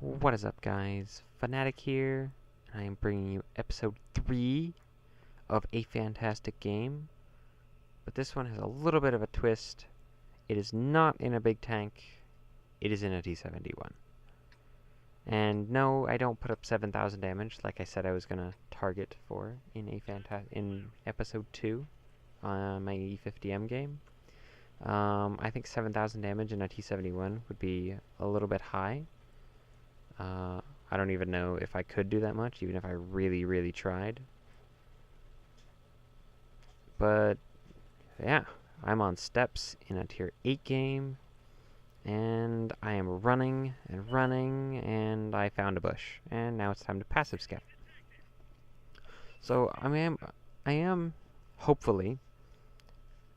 What is up, guys? Fanatic here. I am bringing you episode 3 of A Fantastic Game. But this one has a little bit of a twist. It is not in a big tank. It is in a T71. And no, I don't put up 7,000 damage like I said I was going to target for in episode 2 on my E50M game. I think 7,000 damage in a T71 would be a little bit high. I don't even know if I could do that much, even if I really tried. But, yeah, I'm on steps in a tier 8 game, and I am running, and I found a bush, and now it's time to passive scout. So, I am, hopefully,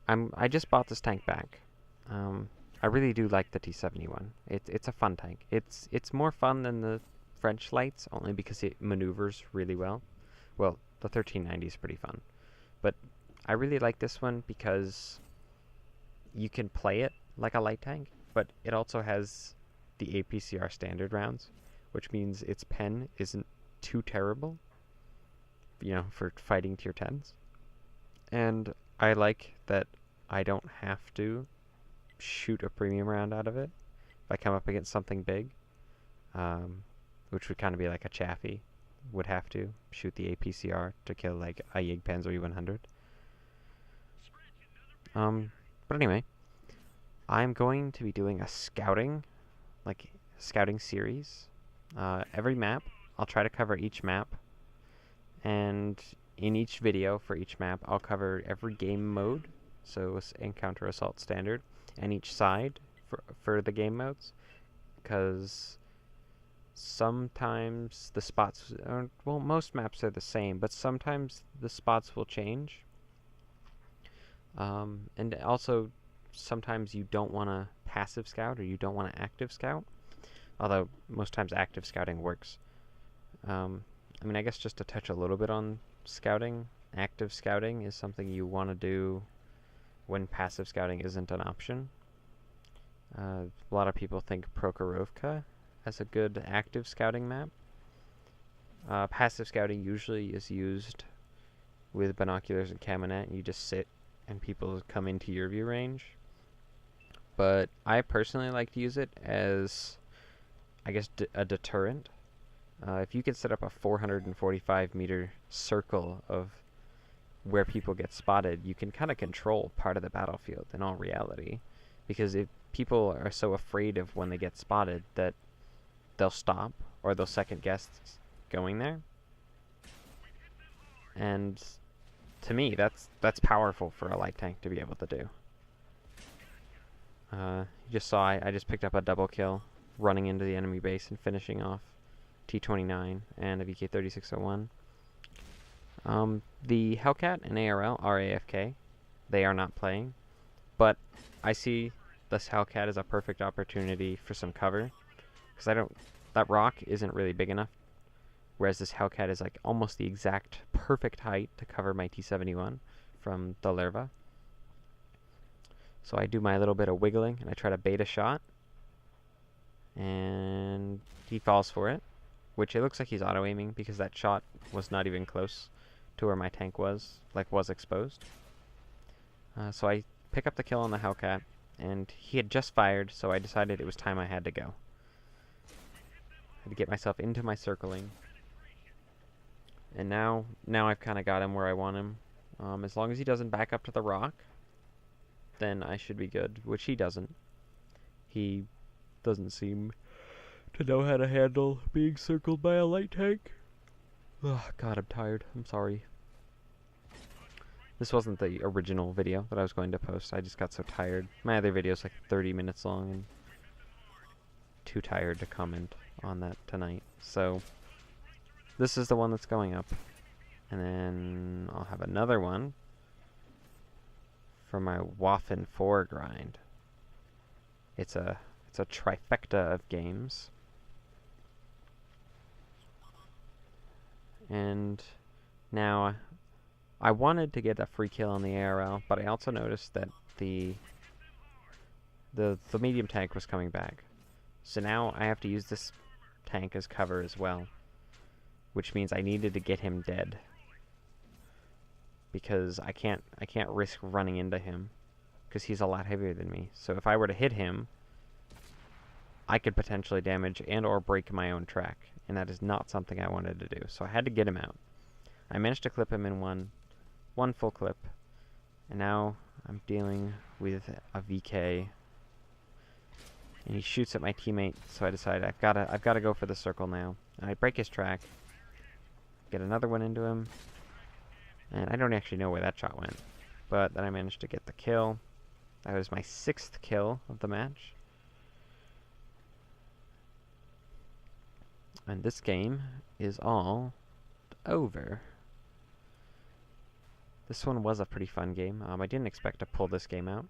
I just bought this tank back. I really do like the T71. It's a fun tank. It's more fun than the French lights, only because it maneuvers really well. Well, the 1390 is pretty fun. But I really like this one because you can play it like a light tank, but it also has the APCR standard rounds, which means its pen isn't too terrible, you know, for fighting tier 10s. And I like that I don't have to shoot a premium round out of it if I come up against something big, which would kind of be like a Chaffee would have to shoot the APCR to kill like a Yigpanzer E100. But anyway, I'm going to be doing a scouting series. Every map, I'll try to cover each map, and in each video for each map, I'll cover every game mode, so Encounter, Assault, Standard, and each side for the game modes, because sometimes the spots, well, most maps are the same, but sometimes the spots will change. And also, sometimes you don't want to passive scout or you don't want to active scout, although most times active scouting works. I mean, I guess just to touch a little bit on scouting, active scouting is something you want to do when passive scouting isn't an option. A lot of people think Prokhorovka as a good active scouting map. Passive scouting usually is used with binoculars and caminet, and you just sit and people come into your view range. But I personally like to use it as, I guess, a deterrent. If you can set up a 445 meter circle of where people get spotted, you can kind of control part of the battlefield in all reality. Because if people are so afraid of when they get spotted that they'll stop or they'll second guess going there. And to me, that's powerful for a light tank to be able to do. You just saw I just picked up a double kill running into the enemy base and finishing off T29 and a VK3601. The Hellcat and ARL are AFK. They are not playing. But I see this Hellcat as a perfect opportunity for some cover, because that rock isn't really big enough, whereas this Hellcat is like almost the exact perfect height to cover my T71 from the Lerva. So I do my little bit of wiggling and I try to bait a shot, and he falls for it, which it looks like he's auto-aiming because that shot was not even close to where my tank was exposed. So I pick up the kill on the Hellcat, and he had just fired, so I decided it was time I had to go. I had to get myself into my circling. And now I've kind of got him where I want him. As long as he doesn't back up to the rock, then I should be good, which he doesn't. He doesn't seem to know how to handle being circled by a light tank. Oh, God, I'm tired. I'm sorry. This wasn't the original video that I was going to post. I just got so tired. My other video is like 30 minutes long and too tired to comment on that tonight. So this is the one that's going up. And then I'll have another one for my Waffen 4 grind. It's a trifecta of games. And now I wanted to get a free kill on the ARL, but I also noticed that the medium tank was coming back. So now I have to use this tank as cover as well, which means I needed to get him dead, because I can't risk running into him, because he's a lot heavier than me. So if I were to hit him, I could potentially damage and or break my own track, and that is not something I wanted to do. So I had to get him out. I managed to clip him in one full clip, and now I'm dealing with a VK, and he shoots at my teammate. So I decide I've gotta go for the circle now. And I break his track, get another one into him, and I don't actually know where that shot went, but then I managed to get the kill. That was my 6th kill of the match. And this game is all over. This one was a pretty fun game. I didn't expect to pull this game out.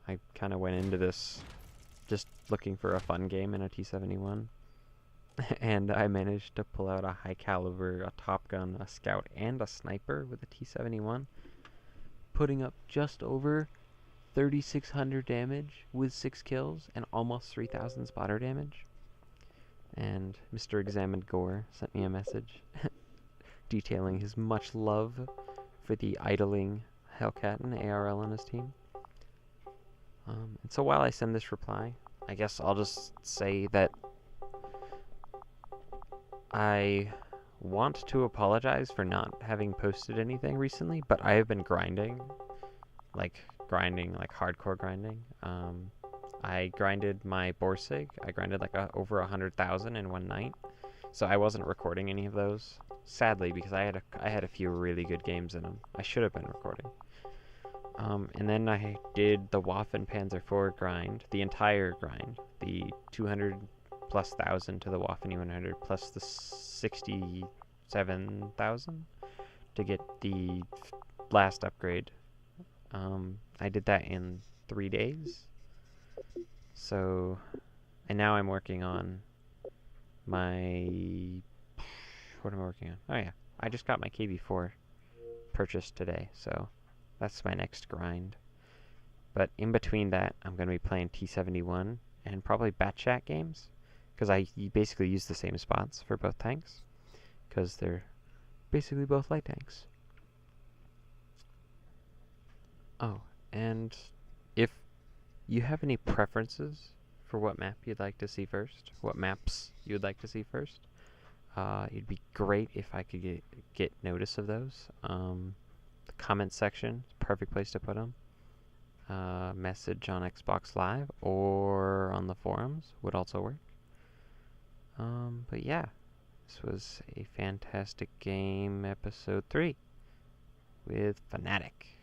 I kind of went into this just looking for a fun game in a T71. And I managed to pull out a high caliber, a Top Gun, a Scout, and a Sniper with a T71, putting up just over 3,600 damage with 6 kills and almost 3,000 spotter damage. And Mr. Examined Gore sent me a message detailing his much love for the idling Hellcat and ARL on his team. And so while I send this reply, I guess I'll just say that I want to apologize for not having posted anything recently, but I have been grinding, like hardcore grinding. I grinded my Borsig. I grinded like over 100,000 in one night, so I wasn't recording any of those, sadly, because I had a few really good games in them. I should have been recording. And then I did the Waffen Panzer IV grind, the entire grind, the 200,000+ to the Waffen E100 plus the 67,000 to get the last upgrade. I did that in 3 days. So, and now I'm working on my, what am I working on? Oh yeah, I just got my KB4 purchased today, so that's my next grind. But in between that, I'm going to be playing T71 and probably Batchat games, because I basically use the same spots for both tanks, because they're basically both light tanks. Oh, and if you have any preferences for what map you'd like to see first, what maps you would like to see first, it'd be great if I could get notice of those. The comment section is a perfect place to put them. Message on Xbox Live or on the forums would also work. But yeah, this was a fantastic game, episode 3 with Fnatic.